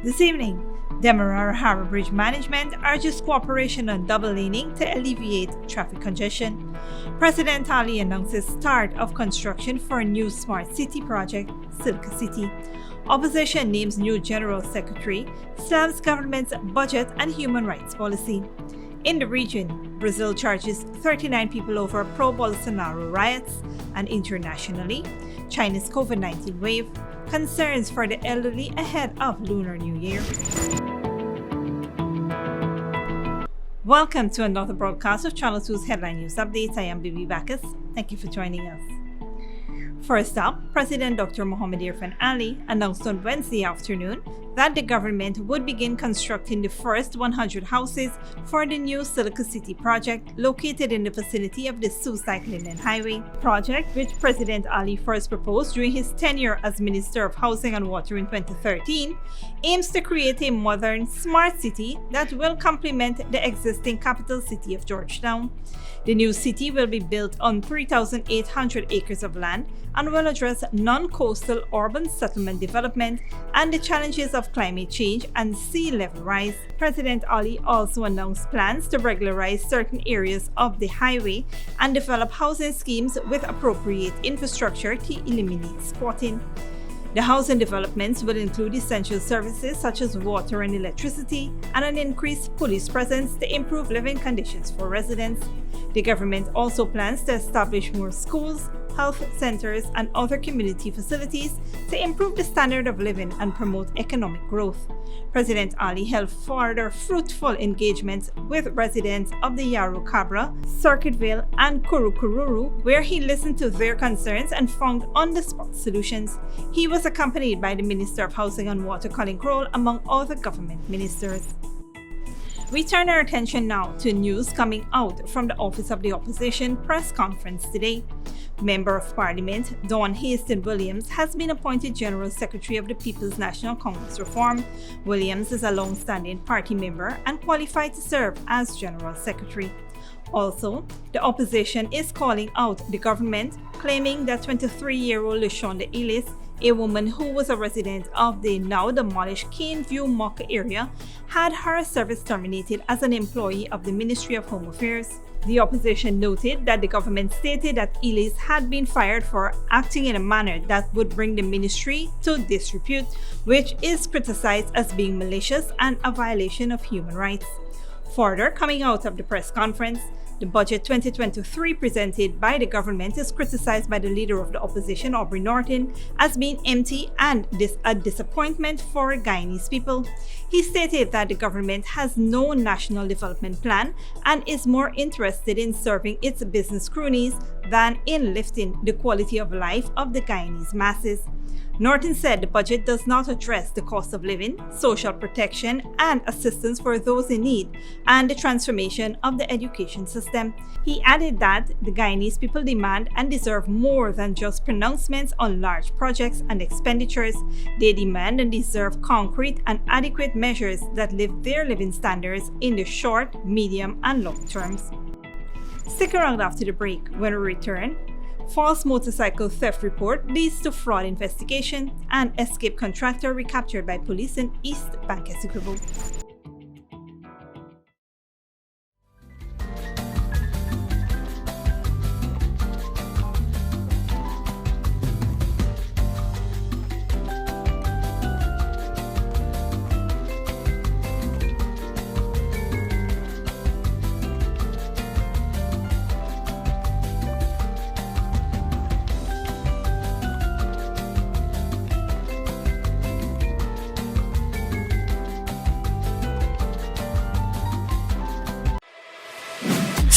This evening, Demerara Harbour Bridge Management urges cooperation on double laning to alleviate traffic congestion. President Ali announces start of construction for a new smart city project, Silica City. Opposition names new General Secretary, slams government's budget and human rights policy. In the region, Brazil charges 39 people over pro-Bolsonaro riots, and internationally, China's COVID-19 wave, concerns for the elderly ahead of Lunar New Year. Welcome to another broadcast of Channel 2's Headline News Updates. I am Bibi Bacchus. Thank you for joining us. First up, President Dr. Mohamed Irfan Ali announced on Wednesday afternoon that the government would begin constructing the first 100 houses for the new Silica City project located in the vicinity of the Suicide-Linden Highway. Project, which President Ali first proposed during his tenure as Minister of Housing and Water in 2013, aims to create a modern, smart city that will complement the existing capital city of Georgetown. The new city will be built on 3,800 acres of land and will address non-coastal urban settlement development and the challenges of climate change and sea level rise. President Ali also announced plans to regularize certain areas of the highway and develop housing schemes with appropriate infrastructure to eliminate squatting. The housing developments will include essential services such as water and electricity and an increased police presence to improve living conditions for residents. The government also plans to establish more schools, health centers, and other community facilities to improve the standard of living and promote economic growth. President Ali held further fruitful engagements with residents of the Yarrow Cabra, Circuitville, and Kurukururu, where he listened to their concerns and found on-the-spot solutions. He was accompanied by the Minister of Housing and Water, Colin Crowell, among other government ministers. We turn our attention now to news coming out from the Office of the Opposition press conference today. Member of Parliament Dawn Hastings-Williams has been appointed General Secretary of the People's National Congress Reform. Williams is a long-standing party member and qualified to serve as General Secretary. Also, the opposition is calling out the government, claiming that 23-year-old LaShonda Ellis, a woman who was a resident of the now demolished Caneview Muck area, had her service terminated as an employee of the Ministry of Home Affairs. The opposition noted that the government stated that Ellis had been fired for acting in a manner that would bring the ministry to disrepute, which is criticized as being malicious and a violation of human rights. Further, coming out of the press conference, the budget 2023 presented by the government is criticized by the leader of the opposition, Aubrey Norton, as being empty and a disappointment for Guyanese people. He stated that the government has no national development plan and is more interested in serving its business cronies than in lifting the quality of life of the Guyanese masses. Norton said the budget does not address the cost of living, social protection, and assistance for those in need, and the transformation of the education system. He added that the Guyanese people demand and deserve more than just pronouncements on large projects and expenditures. They demand and deserve concrete and adequate measures that lift their living standards in the short, medium, and long terms. Stick around after the break. When we return, false motorcycle theft report leads to fraud investigation, and escape contractor recaptured by police in East Bank Essequibo.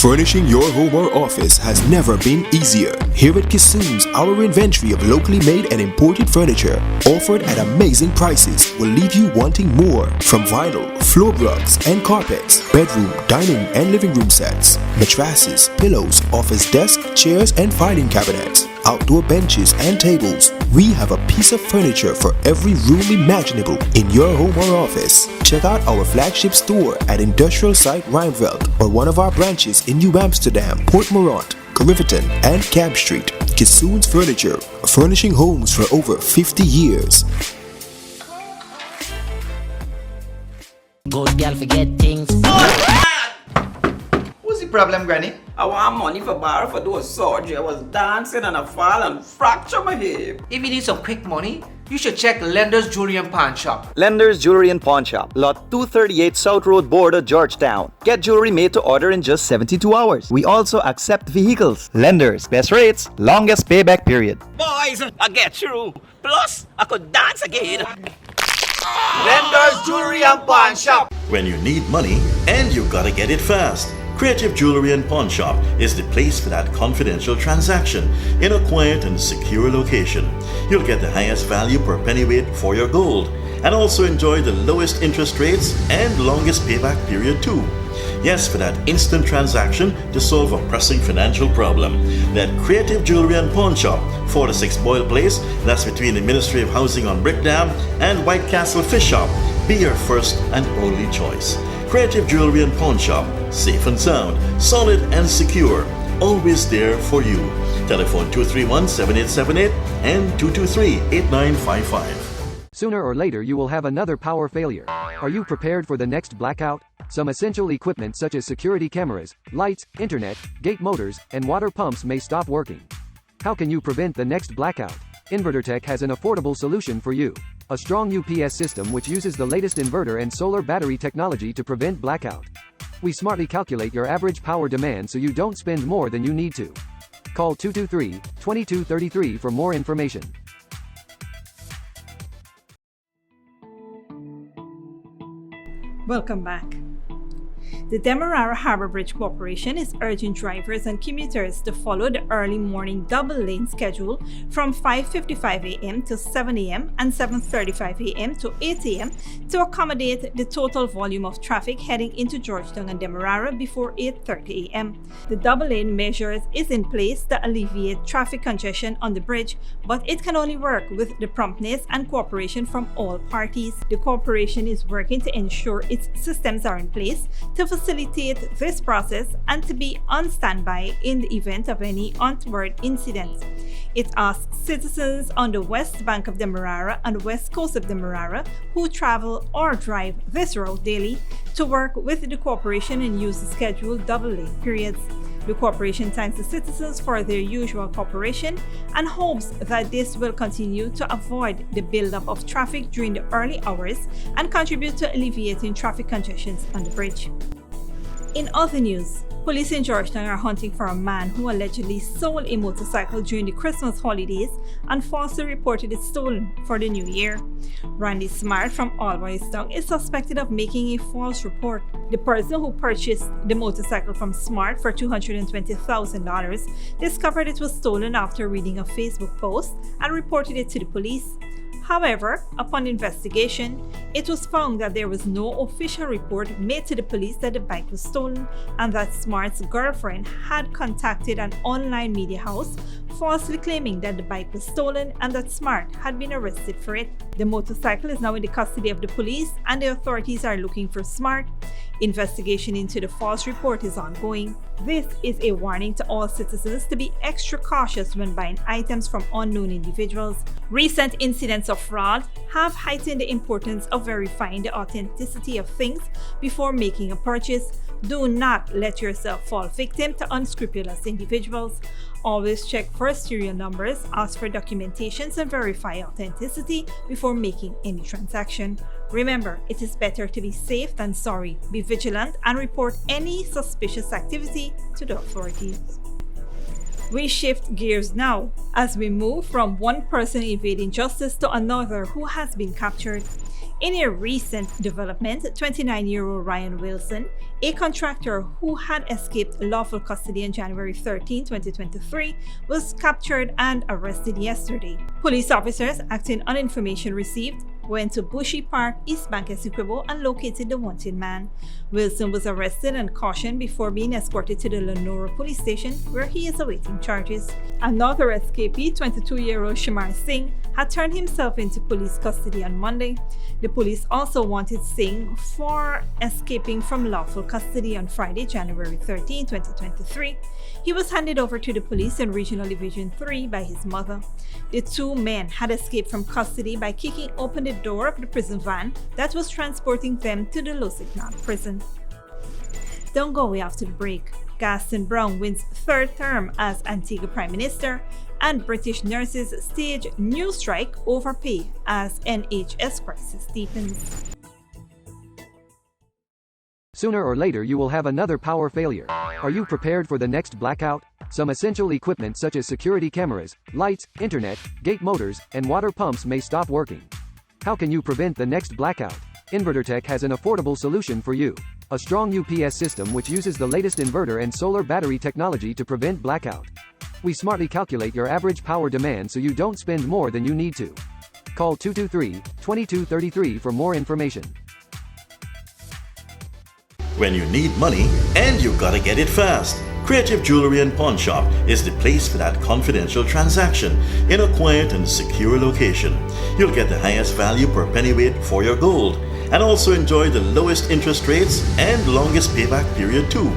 Furnishing your home or office has never been easier. Here at Kissoon's, our inventory of locally made and imported furniture, offered at amazing prices, will leave you wanting more. From vinyl, floor rugs and carpets, bedroom, dining and living room sets, mattresses, pillows, office desk, chairs and filing cabinets, outdoor benches and tables. We have a piece of furniture for every room imaginable in your home or office. Check out our flagship store at Industrial Site Rijnveld or one of our branches in New Amsterdam, Port Morant, Riverton and Cab Street. Kissoon's Furniture, furnishing homes for over 50 years. Good girl forget things. What's the problem, Granny? I want money for borrow for do a surgery. I was dancing and I fall and fracture my hip. If you need some quick money, you should check Lender's Jewelry and Pawn Shop. Lender's Jewelry and Pawn Shop, Lot 238 South Road Border, Georgetown. Get jewelry made to order in just 72 hours. We also accept vehicles. Lender's, best rates, longest payback period. Boys, I get through. Plus, I could dance again. Lender's Jewelry and Pawn Shop. When you need money and you gotta get it fast, Creative Jewelry and Pawn Shop is the place for that confidential transaction in a quiet and secure location. You'll get the highest value per pennyweight for your gold and also enjoy the lowest interest rates and longest payback period too. Yes, for that instant transaction to solve a pressing financial problem. That Creative Jewelry and Pawn Shop, 46 Boyle Place, that's between the Ministry of Housing on Brickdam and White Castle Fish Shop. Be your first and only choice. Creative Jewelry and Pawn Shop, safe and sound, solid and secure, always there for you. Telephone 231-7878 and 223-8955. Sooner or later you will have another power failure. Are you prepared for the next blackout? Some essential equipment such as security cameras, lights, internet, gate motors, and water pumps may stop working. How can you prevent the next blackout? InverterTech has an affordable solution for you. A strong UPS system which uses the latest inverter and solar battery technology to prevent blackout. We smartly calculate your average power demand so you don't spend more than you need to. Call 223-2233 for more information. Welcome back. The Demerara Harbor Bridge Corporation is urging drivers and commuters to follow the early morning double-lane schedule from 5:55 a.m. to 7 a.m. and 7:35 a.m. to 8 a.m. to accommodate the total volume of traffic heading into Georgetown and Demerara before 8:30 a.m. The double-lane measures is in place to alleviate traffic congestion on the bridge, but it can only work with the promptness and cooperation from all parties. The corporation is working to ensure its systems are in place to facilitate this process and to be on standby in the event of any untoward incident. It asks citizens on the west bank of Demerara and west coast of Demerara who travel or drive this route daily to work with the corporation and use the scheduled double-lane periods. The corporation thanks the citizens for their usual cooperation and hopes that this will continue to avoid the buildup of traffic during the early hours and contribute to alleviating traffic congestions on the bridge. In other news, police in Georgetown are hunting for a man who allegedly sold a motorcycle during the Christmas holidays and falsely reported it stolen for the new year. Randy Smart from Alvareztown is suspected of making a false report. The person who purchased the motorcycle from Smart for $220,000 discovered it was stolen after reading a Facebook post and reported it to the police. However, upon investigation, it was found that there was no official report made to the police that the bike was stolen and that Smart's girlfriend had contacted an online media house falsely claiming that the bike was stolen and that Smart had been arrested for it. The motorcycle is now in the custody of the police and the authorities are looking for Smart. Investigation into the false report is ongoing. This is a warning to all citizens to be extra cautious when buying items from unknown individuals. Recent incidents of fraud have heightened the importance of verifying the authenticity of things before making a purchase. Do not let yourself fall victim to unscrupulous individuals. Always check for serial numbers, ask for documentations, and verify authenticity before making any transaction. Remember, it is better to be safe than sorry. Be vigilant and report any suspicious activity to the authorities. We shift gears now as we move from one person evading justice to another who has been captured. In a recent development, 29-year-old Ryan Wilson, a contractor who had escaped lawful custody on January 13, 2023, was captured and arrested yesterday. Police officers, acting on information received, went to Bushy Park, East Bank, Essequibo, and located the wanted man. Wilson was arrested and cautioned before being escorted to the LUNAR police station, where he is awaiting charges. Another escapee, 22-year-old Shamar Singh, had turned himself into police custody on Monday. The police also wanted Singh for escaping from lawful custody on Friday, January 13, 2023. He was handed over to the police in Regional Division 3 by his mother. The two men had escaped from custody by kicking open the door of the prison van that was transporting them to the Lusignan prison. Don't go away after the break. Gaston Browne wins third term as Antigua Prime Minister, and British nurses stage new strike over pay as NHS crisis deepens. Sooner or later you will have another power failure. Are you prepared for the next blackout? Some essential equipment such as security cameras, lights, internet, gate motors, and water pumps may stop working. How can you prevent the next blackout? InverterTech has an affordable solution for you. A strong UPS system which uses the latest inverter and solar battery technology to prevent blackout. We smartly calculate your average power demand so you don't spend more than you need to. Call 223-2233 for more information. When you need money and you gotta get it fast, Creative Jewelry and Pawn Shop is the place for that confidential transaction in a quiet and secure location. You'll get the highest value per pennyweight for your gold and also enjoy the lowest interest rates and longest payback period too.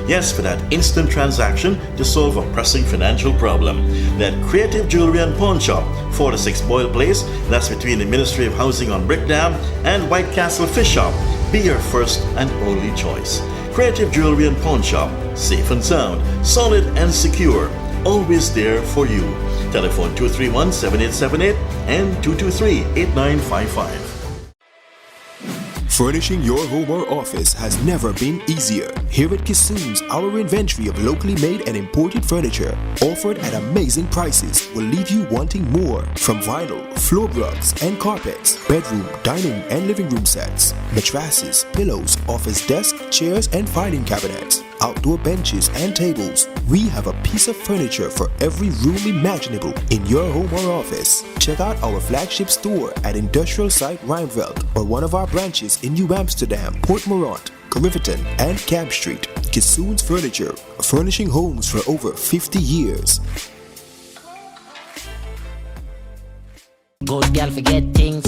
Yes, for that instant transaction to solve a pressing financial problem. That Creative Jewelry and Pawn Shop, 46 Boyle Place, that's between the Ministry of Housing on Brick Dam and White Castle Fish Shop. Be your first and only choice. Creative Jewelry and Pawn Shop, safe and sound, solid and secure, always there for you. Telephone 231-7878 and 223-8955. Furnishing your home or office has never been easier. Here at Kissoon's, our inventory of locally made and imported furniture, offered at amazing prices, will leave you wanting more. From vinyl, floor rugs and carpets, bedroom, dining and living room sets, mattresses, pillows, office desk, chairs and filing cabinets, outdoor benches and tables. We have a piece of furniture for every room imaginable in your home or office. Check out our flagship store at Industrial Site Rijnveld or one of our branches in New Amsterdam, Port Morant, Riverton and Camp Street. Kissoon's Furniture, furnishing homes for over 50 years. Good girl forget things.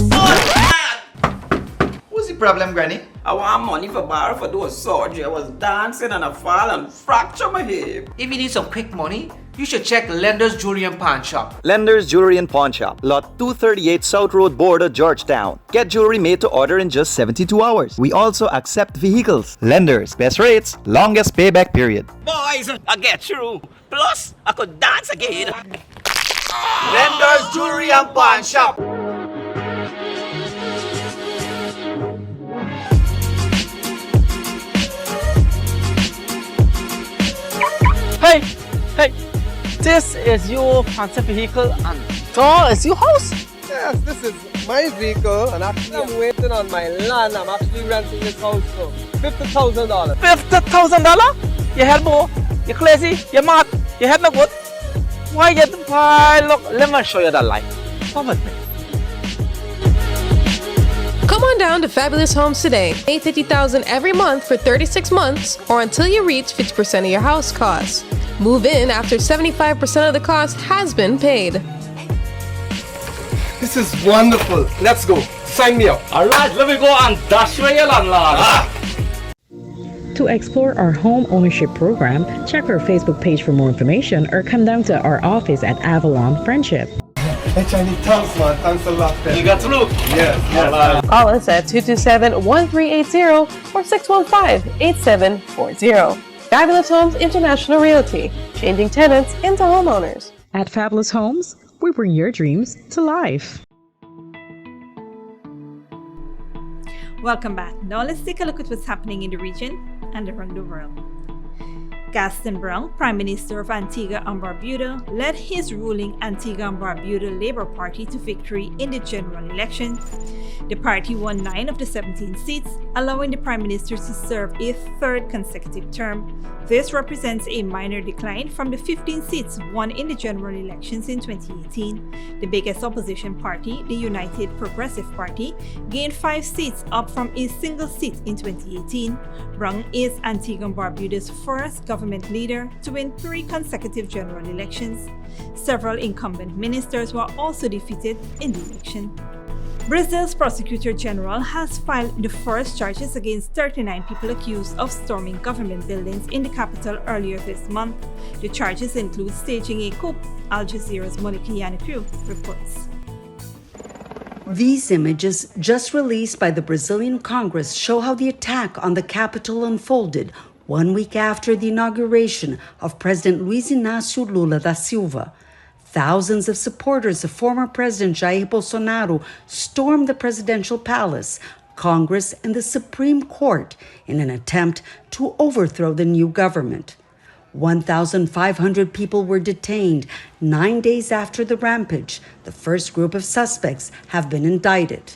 What's the problem, Granny? I want money for borrow for those surgery. I was dancing and I fall and fracture my hip. If you need some quick money, you should check Lender's Jewelry and Pawn Shop. Lender's Jewelry and Pawn Shop, Lot 238 South Road Border, Georgetown. Get jewelry made to order in just 72 hours. We also accept vehicles. Lenders, best rates, longest payback period. Boys, I get through. Plus, I could dance again. Lender's Jewelry and Pawn Shop. Hey, hey, this is your fancy vehicle and so is your house? Yes, this is my vehicle and actually I'm waiting on my land. I'm actually renting this house for $50,000. $50,000? You head more, you crazy, you mad, you head no good. Why you buy? Look, let me show you the light. Come with me. Come on down to Fabulous Homes today. Pay $50,000 every month for 36 months or until you reach 50% of your house costs. Move in after 75% of the cost has been paid. This is wonderful. Let's go. Sign me up. Alright, let me go and dash away your landlord. To explore our home ownership program, check our Facebook page for more information or come down to our office at Avalon Friendship. Hey, Chinese, thanks, man. Thanks a lot. You got through? Yes. Call us at 227-1380 or 615-8740. Fabulous Homes International Realty, changing tenants into homeowners. At Fabulous Homes, we bring your dreams to life. Welcome back. Now let's take a look at what's happening in the region and around the world. Gaston Browne, Prime Minister of Antigua and Barbuda, led his ruling Antigua and Barbuda Labour Party to victory in the general election. The party won 9 of the 17 seats, allowing the Prime Minister to serve a third consecutive term. This represents a minor decline from the 15 seats won in the general elections in 2018. The biggest opposition party, the United Progressive Party, gained 5 seats, up from a single seat in 2018. Browne is Antigua and Barbuda's first government leader to win 3 consecutive general elections. Several incumbent ministers were also defeated in the election. Brazil's Prosecutor General has filed the first charges against 39 people accused of storming government buildings in the capital earlier this month. The charges include staging a coup, Al Jazeera's Monica Yannick reports. These images, just released by the Brazilian Congress, show how the attack on the Capitol unfolded 1 week after the inauguration of President Luiz Inácio Lula da Silva. Thousands of supporters of former President Jair Bolsonaro stormed the presidential palace, Congress, and the Supreme Court in an attempt to overthrow the new government. 1,500 people were detained 9 days after the rampage. The first group of suspects have been indicted.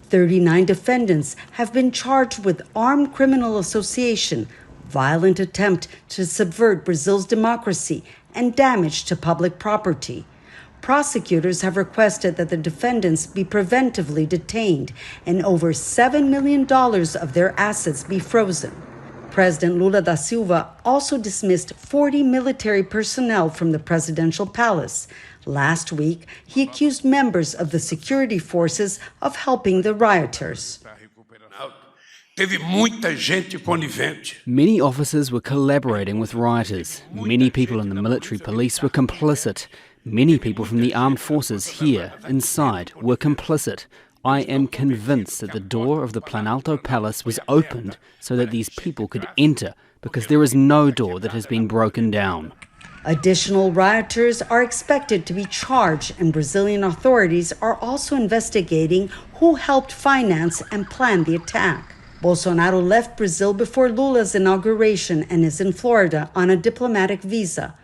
39 defendants have been charged with armed criminal association, violent attempt to subvert Brazil's democracy, and damage to public property. Prosecutors have requested that the defendants be preventively detained and over $7 million of their assets be frozen. President Lula da Silva also dismissed 40 military personnel from the presidential palace. Last week, he accused members of the security forces of helping the rioters. Many officers were collaborating with rioters. Many people in the military police were complicit. Many people from the armed forces here, inside, were complicit. I am convinced that the door of the Planalto Palace was opened so that these people could enter, because there is no door that has been broken down. Additional rioters are expected to be charged, and Brazilian authorities are also investigating who helped finance and plan the attack. Bolsonaro left Brazil before Lula's inauguration and is in Florida on a diplomatic visa.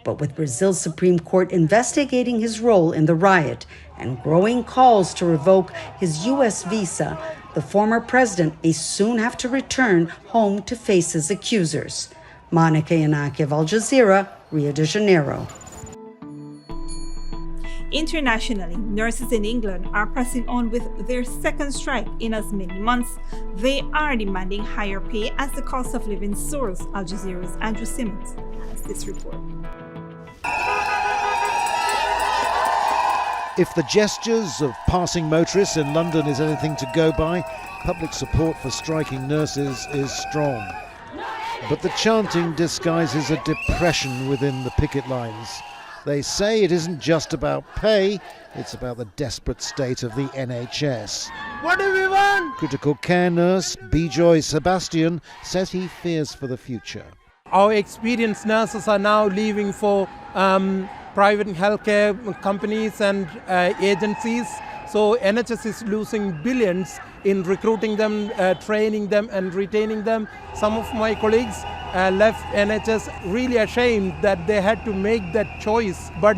But with Brazil's Supreme Court investigating his role in the riot and growing calls to revoke his U.S. visa, the former president may soon have to return home to face his accusers. Monica Yanaki of Al Jazeera, Rio de Janeiro. Internationally, nurses in England are pressing on with their second strike in as many months. They are demanding higher pay as the cost of living soars. Al Jazeera's Andrew Simmons has this report. If the gestures of passing motorists in London is anything to go by, public support for striking nurses is strong. But the chanting disguises a depression within the picket lines. They say it isn't just about pay, it's about the desperate state of the NHS. What do we want? Critical care nurse Bijoy Sebastian says he fears for the future. Our experienced nurses are now leaving for private healthcare companies and agencies. So NHS is losing billions in recruiting them, training them and retaining them. Some of my colleagues left NHS really ashamed that they had to make that choice. But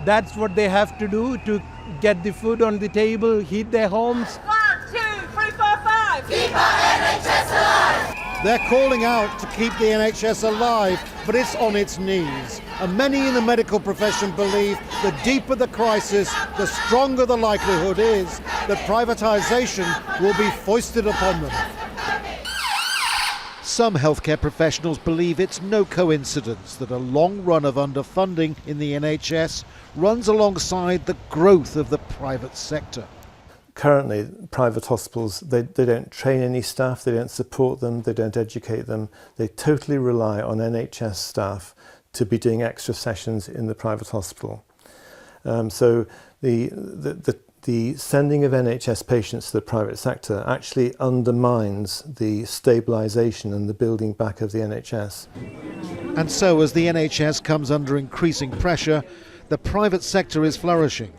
that's what they have to do to get the food on the table, heat their homes. 1, 2, 3, 4, 5. Keep our NHS alive. They're calling out to keep the NHS alive, but it's on its knees. And many in the medical profession believe the deeper the crisis, the stronger the likelihood is that privatisation will be foisted upon them. Some healthcare professionals believe it's no coincidence that a long run of underfunding in the NHS runs alongside the growth of the private sector. Currently, private hospitals, they don't train any staff, they don't support them, they don't educate them. They totally rely on NHS staff to be doing extra sessions in the private hospital. So the sending of NHS patients to the private sector actually undermines the stabilisation and the building back of the NHS. And so as the NHS comes under increasing pressure, the private sector is flourishing.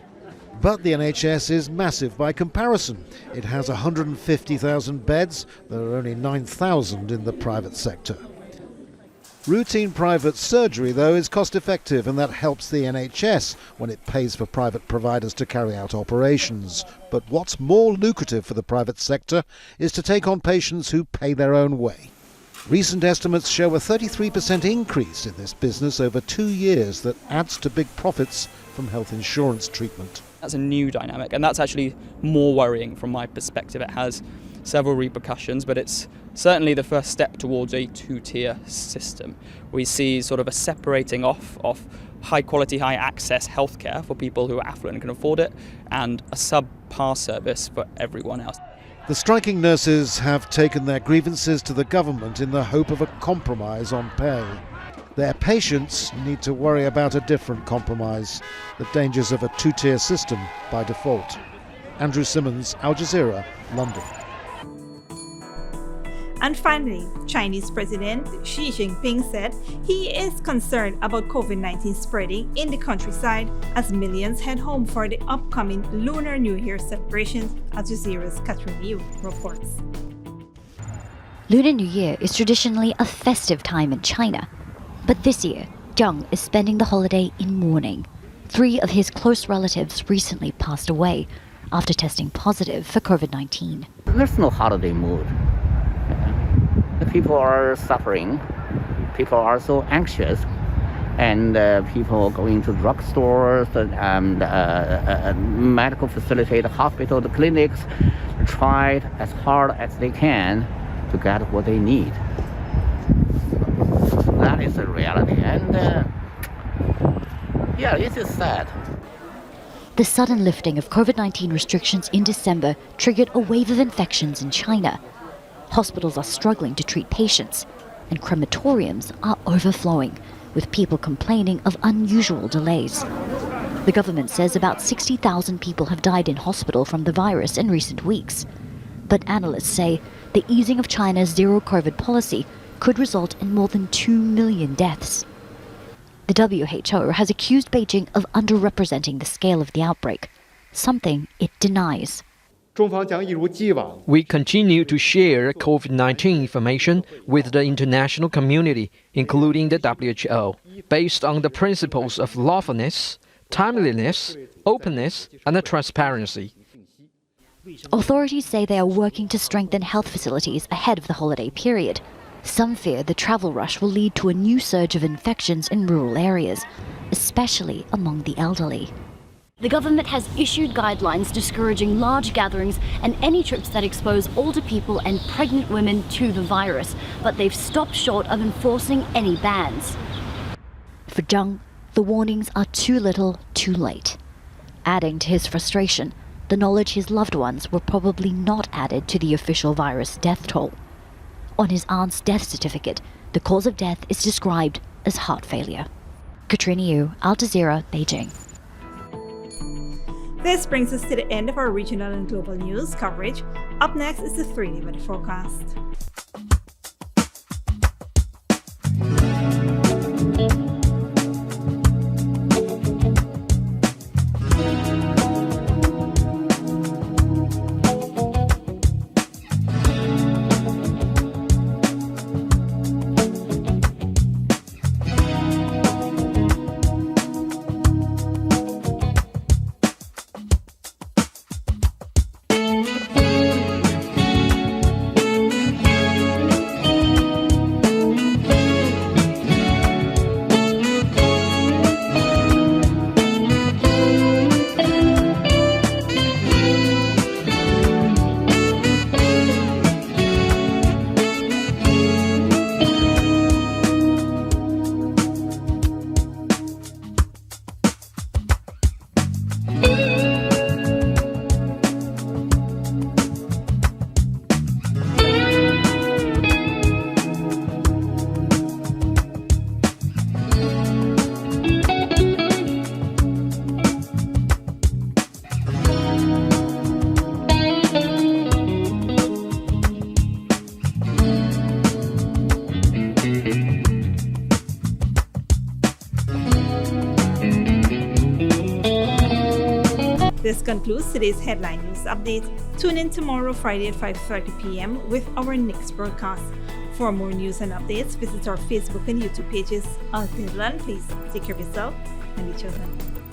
But the NHS is massive by comparison. It has 150,000 beds. There are only 9,000 in the private sector. Routine private surgery, though, is cost-effective, and that helps the NHS when it pays for private providers to carry out operations. But what's more lucrative for the private sector is to take on patients who pay their own way. Recent estimates show a 33% increase in this business over 2 years that adds to big profits from health insurance treatment. That's a new dynamic, and that's actually more worrying from my perspective. It has several repercussions, but it's certainly the first step towards a two-tier system. We see sort of a separating off of high-quality, high-access healthcare for people who are affluent and can afford it, and a subpar service for everyone else. The striking nurses have taken their grievances to the government in the hope of a compromise on pay. Their patients need to worry about a different compromise, the dangers of a two-tier system by default. Andrew Simmons, Al Jazeera, London. And finally, Chinese President Xi Jinping said he is concerned about COVID-19 spreading in the countryside as millions head home for the upcoming Lunar New Year celebrations, Al Jazeera's Catherine Yu reports. Lunar New Year is traditionally a festive time in China, but this year, Zhang is spending the holiday in mourning. 3 of his close relatives recently passed away after testing positive for COVID-19. There's no holiday mood. The people are suffering. People are so anxious, and people going to drugstores and medical facilities, the hospital, the clinics, tried as hard as they can to get what they need. That is the reality, and yeah, it is sad. The sudden lifting of COVID-19 restrictions in December triggered a wave of infections in China. Hospitals are struggling to treat patients, and crematoriums are overflowing, with people complaining of unusual delays. The government says about 60,000 people have died in hospital from the virus in recent weeks. But analysts say the easing of China's zero-COVID policy could result in more than 2 million deaths. The WHO has accused Beijing of underrepresenting the scale of the outbreak, something it denies. We continue to share COVID-19 information with the international community, including the WHO, based on the principles of lawfulness, timeliness, openness, and transparency. Authorities say they are working to strengthen health facilities ahead of the holiday period. Some fear the travel rush will lead to a new surge of infections in rural areas, especially among the elderly. The government has issued guidelines discouraging large gatherings and any trips that expose older people and pregnant women to the virus, but they've stopped short of enforcing any bans. For Zhang, the warnings are too little, too late. Adding to his frustration, the knowledge his loved ones were probably not added to the official virus death toll. On his aunt's death certificate, the cause of death is described as heart failure. Katrina Yu, Al Jazeera, Beijing. This brings us to the end of our regional and global news coverage. Up next is the 3-day weather forecast. This concludes today's headline news update. Tune in tomorrow, Friday at 5:30 p.m. with our next broadcast. For more news and updates, visit our Facebook and YouTube pages. Until then, please take care of yourself and each other.